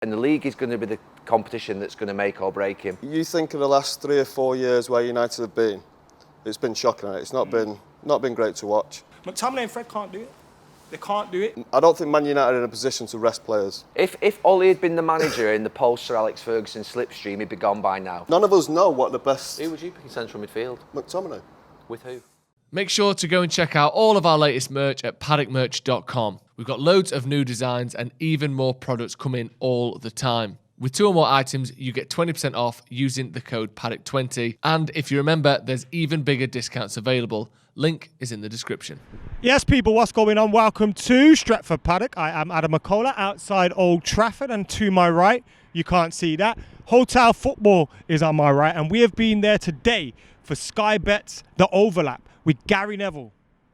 And the league is going to be the competition that's going to make or break him. You think of the last 3 or 4 years where United have been, it's been shocking. It's not been great to watch. McTominay and Fred can't do it. They can't do it. I don't think Man United are in a position to rest players. If Ole had been the manager in the post-Sir Alex Ferguson slipstream, he'd be gone by now. None of us know what the best... Who would you pick in central midfield? McTominay. With who? Make sure to go and check out all of our latest merch at paddockmerch.com. We've got loads of new designs and even more products coming all the time. With 2 or more items, you get 20% off using the code Paddock20. And if you remember, there's even bigger discounts available. Link is in the description. Yes, people, what's going on? Welcome to Stretford Paddock. I am Adam Mckola outside Old Trafford, and to my right, you can't see that, Hotel Football is on my right, and we have been there today for Sky Bets The Overlap with Gary Neville,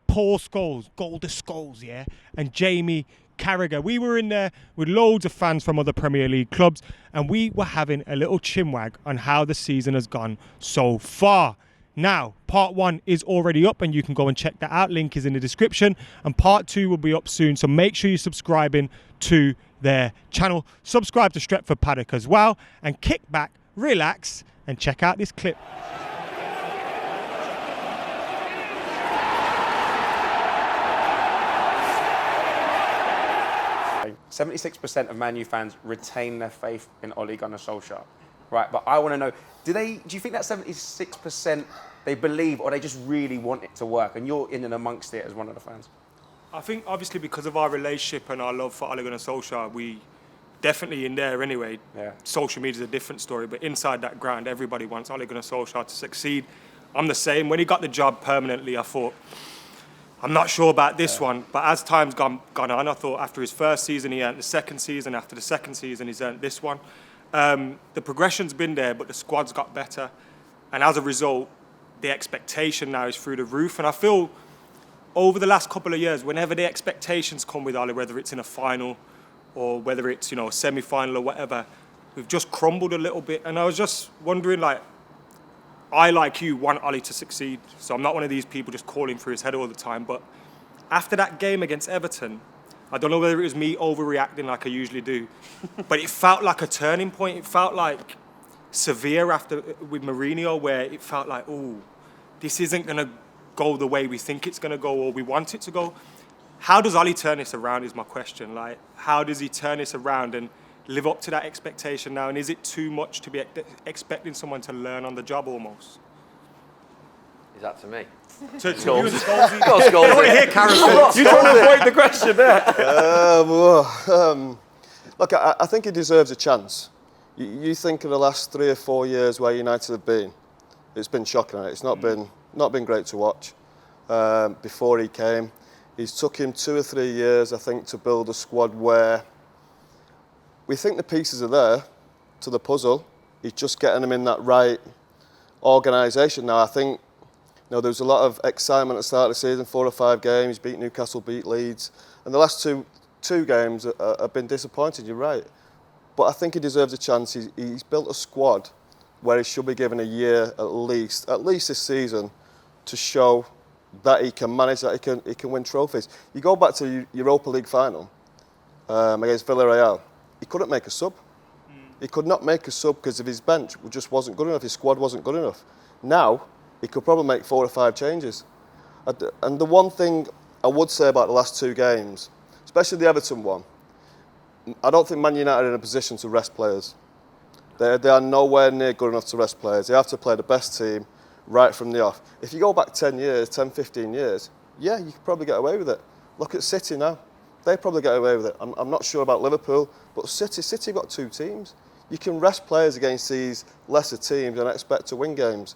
Paul Scholes, Golden Scholes, yeah, and Jamie Carragher. We were in there with loads of fans from other Premier League clubs, and we were having a little chinwag on how the season has gone so far. Now, part 1 is already up and you can go and check that out. Link is in the description. And part 2 will be up soon. So make sure you're subscribing to their channel. Subscribe to Stretford Paddock as well. And kick back, relax, and check out this clip. Okay. 76% of Man U fans retain their faith in Ole Gunnar Solskjaer. Right, but I want to know, do you think that 76% they believe or they just really want it to work? And you're in and amongst it as one of the fans. I think obviously because of our relationship and our love for Ole Gunnar Solskjaer, we definitely in there anyway. Yeah. Social media is a different story, but inside that ground, everybody wants Ole Gunnar Solskjaer to succeed. I'm the same. When he got the job permanently, I thought, I'm not sure about this one. But as time's gone on, I thought after his first season, he earned the second season. After the second season, he's earned this one. The progression's been there, but the squad's got better. And as a result, the expectation now is through the roof. And I feel over the last couple of years, whenever the expectations come with Ole, whether it's in a final or whether it's, a semi-final or whatever, we've just crumbled a little bit. And I was just wondering, I, like you, want Ole to succeed. So I'm not one of these people just calling for his head all the time. But after that game against Everton, I don't know whether it was me overreacting like I usually do, but it felt like a turning point. It felt like Sevilla with Mourinho, where it felt like, oh, this isn't going to go the way we think it's going to go or we want it to go. How does Ole turn this around is my question. How does he turn this around and live up to that expectation now? And is it too much to be expecting someone to learn on the job almost? Is that to me? To you and Scholesy. Go on, Scholesy. You're trying to avoid the question there. Look, I think he deserves a chance. You think of the last 3 or 4 years where United have been, it's been shocking. It's not been great to watch. Before he came, it's took him 2 or 3 years, I think, to build a squad where we think the pieces are there to the puzzle. He's just getting them in that right organisation. Now, I think there was a lot of excitement at the start of the season, 4 or 5 games, beat Newcastle, beat Leeds. And the last two games have been disappointing, you're right. But I think he deserves a chance. He's built a squad where he should be given a year at least this season, to show that he can manage, that he can win trophies. You go back to the Europa League final against Villarreal, he couldn't make a sub. He could not make a sub because of his bench just wasn't good enough, his squad wasn't good enough. Now, he could probably make 4 or 5 changes. And the one thing I would say about the last 2 games, especially the Everton one, I don't think Man United are in a position to rest players. They are nowhere near good enough to rest players. They have to play the best team right from the off. If you go back 10 years, 10, 15 years, yeah, you could probably get away with it. Look at City now. They probably get away with it. I'm not sure about Liverpool, but City got 2 teams. You can rest players against these lesser teams and expect to win games.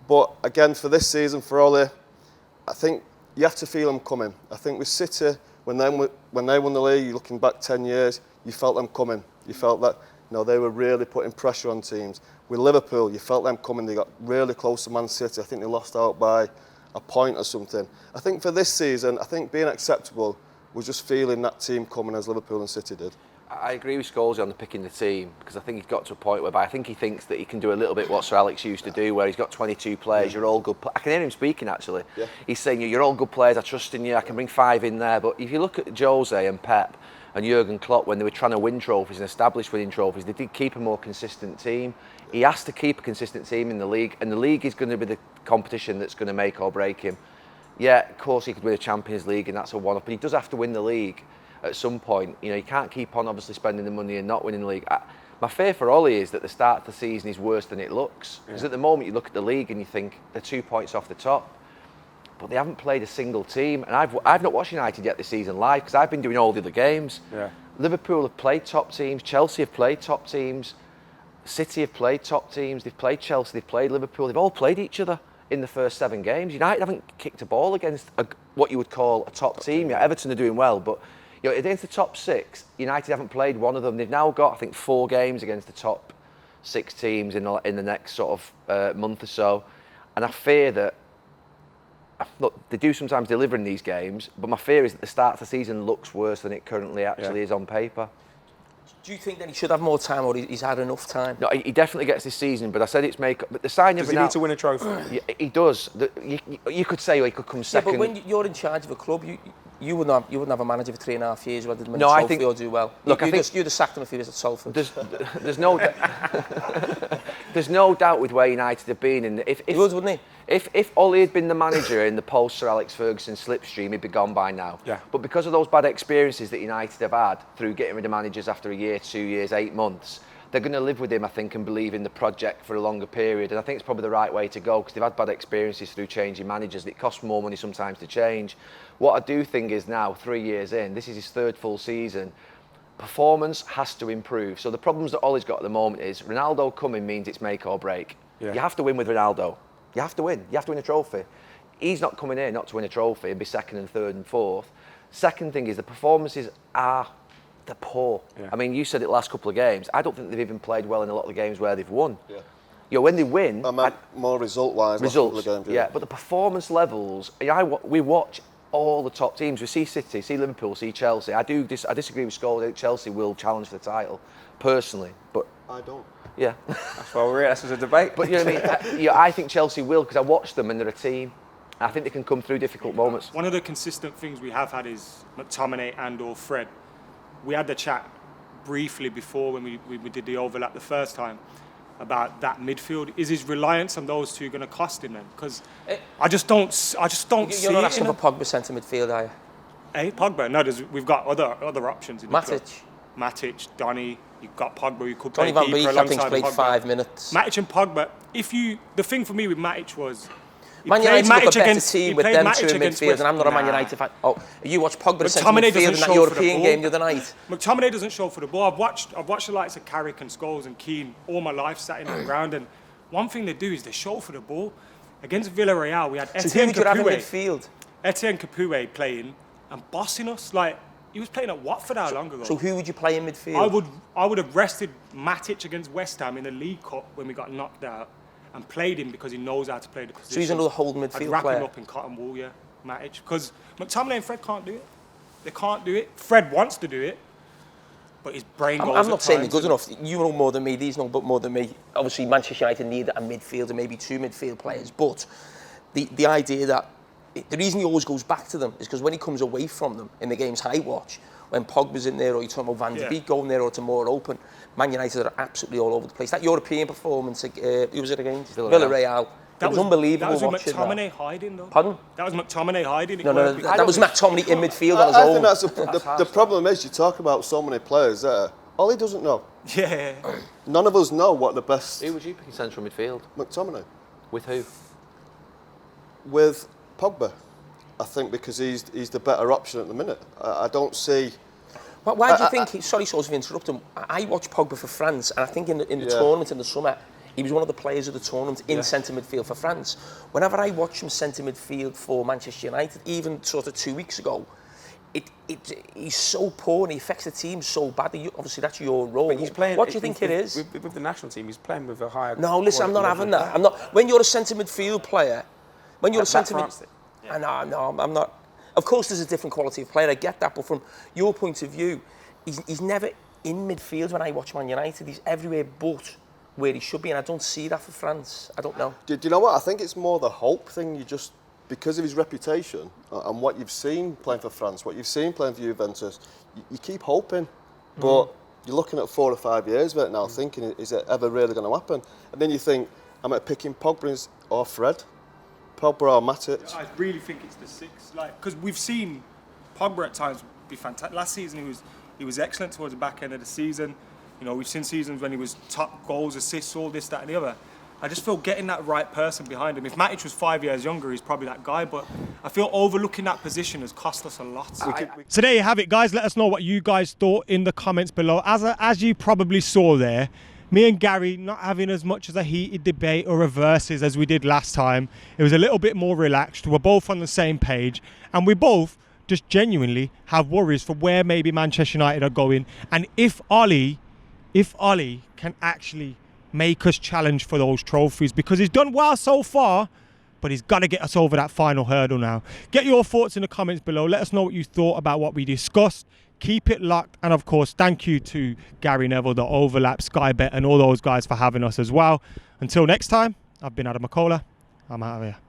But again, for this season, for Ole, I think you have to feel them coming. I think with City, when they won the league, looking back 10 years, you felt them coming. You felt that they were really putting pressure on teams. With Liverpool, you felt them coming. They got really close to Man City. I think they lost out by a point or something. I think for this season, I think being acceptable was just feeling that team coming as Liverpool and City did. I agree with Scholesy on the picking the team, because I think he's got to a point whereby I think he thinks that he can do a little bit what Sir Alex used to do, where he's got 22 players, you're all good. I can hear him speaking actually. Yeah. He's saying, you're all good players, I trust in you, I can bring 5 in there. But if you look at Jose and Pep and Jurgen Klopp, when they were trying to win trophies and establish winning trophies, they did keep a more consistent team. He has to keep a consistent team in the league, and the league is going to be the competition that's going to make or break him. Yeah, of course he could win a Champions League and that's a one-off, but he does have to win the league at some point. You know, you can't keep on obviously spending the money and not winning the league. My fear for Ole is that the start of the season is worse than it looks. Because at the moment you look at the league and you think they're 2 points off the top, but they haven't played a single team. And I've not watched United yet this season live because I've been doing all the other games. Yeah. Liverpool have played top teams, Chelsea have played top teams, City have played top teams, they've played Chelsea, they've played Liverpool, they've all played each other in the first 7 games. United haven't kicked a ball against what you would call a top team. Yeah, Everton are doing well, but you know, against the top 6, United haven't played one of them. They've now got, I think, 4 games against the top 6 teams in the next sort of month or so. And I fear that, look, they do sometimes deliver in these games, but my fear is that the start of the season looks worse than it currently actually is on paper. Do you think that he should have more time, or he's had enough time? No, he definitely gets this season, but I said it's make-up. But the signing Does of he need to win a trophy? Yeah, he does. You could say he could come second. Yeah, but when you're in charge of a club, you wouldn't have a manager for 3.5 years who didn't win a I trophy think, or do well. Look, you'd have sacked him if he was at Salford. There's no there's no doubt with where United have been. And He would, wouldn't he? If Ole had been the manager in the post-Sir Alex Ferguson slipstream, he'd be gone by now. Yeah. But because of those bad experiences that United have had through getting rid of managers after a year, 2 years, 8 months, they're going to live with him, I think, and believe in the project for a longer period. And I think it's probably the right way to go because they've had bad experiences through changing managers. It costs more money sometimes to change. What I do think is now, 3 years in, this is his 3rd full season, performance has to improve. So the problems that Ole's got at the moment is Ronaldo coming means it's make or break. Yeah. You have to win with Ronaldo. You have to win. You have to win a trophy. He's not coming here not to win a trophy and be 2nd and 3rd and 4th. Second thing is the performances they're poor. Yeah. I mean, you said it last couple of games. I don't think they've even played well in a lot of the games where they've won. Yeah. You know, when they win... I meant more result-wise. Results, yeah. But the performance levels... we watch all the top teams. We see City, see Liverpool, see Chelsea. I disagree with Scholes. I think Chelsea will challenge for the title, personally. But I don't. Yeah. That's why we're here. This was a debate. But you know what I mean? I think Chelsea will because I watched them and they're a team. I think they can come through difficult moments. One of the consistent things we have had is McTominay and or Fred. We had the chat briefly before when we did the overlap the first time about that midfield. Is his reliance on those two going to cost him then? Because I just don't see it. You're not asking for Pogba centre midfield, are you? Hey, Pogba? No, we've got other options in the club. Matic, Donny, you've got Pogba, you could Donny play van keeper Beek, I think, alongside played Pogba. 5 minutes. Matic and Pogba, the thing for me with Matic was... Man United look a better team with them two in midfield, and I'm not a Man United fan. Oh, you watched Pogba in centre midfield in that European game the other night. McTominay doesn't show for the ball. I've watched the likes of Carragher and Scholes and Keane all my life sat in the ground, and one thing they do is they show for the ball. Against Villarreal, we had Etienne Capoue playing and bossing us like he was playing at Watford how long ago. So who would you play in midfield? I would have rested Matic against West Ham in the League Cup when we got knocked out and played him because he knows how to play the position. So he's another holding midfield player? I'd wrap him up in cotton wool, yeah, Matic. Because McTominay and Fred can't do it. They can't do it. Fred wants to do it, but his brain goes I'm not saying they're good enough. You know more than me, these know more than me. Obviously, Manchester United need a midfield and maybe 2 midfield players, but the idea that the reason he always goes back to them is because when he comes away from them in the games I watch, when Pogba's in there or you're talking about Van de Beek going there or to more open, Man United are absolutely all over the place. That European performance, who was it against? Villarreal. It was unbelievable watching that. That was McTominay hiding though. Pardon? That was McTominay hiding. No, that was McTominay in midfield on his own. I think the problem is you talk about so many players there. All he doesn't know. Yeah. None of us know what the best... Who would you pick in central midfield? McTominay. With who? With Pogba. I think because he's the better option at the minute. I don't see... Why do you think... Sorry, Scholes, for interrupting. I watched Pogba for France, and I think in the tournament in the summer, he was one of the players of the tournament in centre midfield for France. Whenever I watch him centre midfield for Manchester United, even sort of 2 weeks ago, he's so poor and he affects the team so badly. Obviously, that's your role. But he's playing, what do you think it is? With the national team, he's playing with a higher... No, listen, I'm not having that. I'm not. When you're a centre midfield player, when you're a centre midfield... No, I'm not. Of course, there's a different quality of player. I get that, but from your point of view, he's never in midfield when I watch Man United. He's everywhere but where he should be, and I don't see that for France. I don't know. Do you know what? I think it's more the hope thing. because of his reputation and what you've seen playing for France, what you've seen playing for Juventus, you keep hoping, but you're looking at 4 or 5 years of it now, thinking, is it ever really going to happen? And then you think, am I picking Pogba or Fred? Pogba or Matic? I really think it's the 6, because we've seen Pogba at times be fantastic. Last season he was excellent towards the back end of the season. You know, we've seen seasons when he was top goals, assists, all this, that, and the other. I just feel getting that right person behind him. If Matic was 5 years younger, he's probably that guy. But I feel overlooking that position has cost us a lot. So there you have it, guys. Let us know what you guys thought in the comments below. As you probably saw there, me and Gary not having as much as a heated debate or a versus as we did last time. It was a little bit more relaxed. We're both on the same page. And we both just genuinely have worries for where maybe Manchester United are going. And if Ole can actually make us challenge for those trophies, because he's done well so far, but he's got to get us over that final hurdle now. Get your thoughts in the comments below. Let us know what you thought about what we discussed. Keep it locked. And of course, thank you to Gary Neville, The Overlap, Sky Bet, and all those guys for having us as well. Until next time, I've been Adam Mckola. I'm out of here.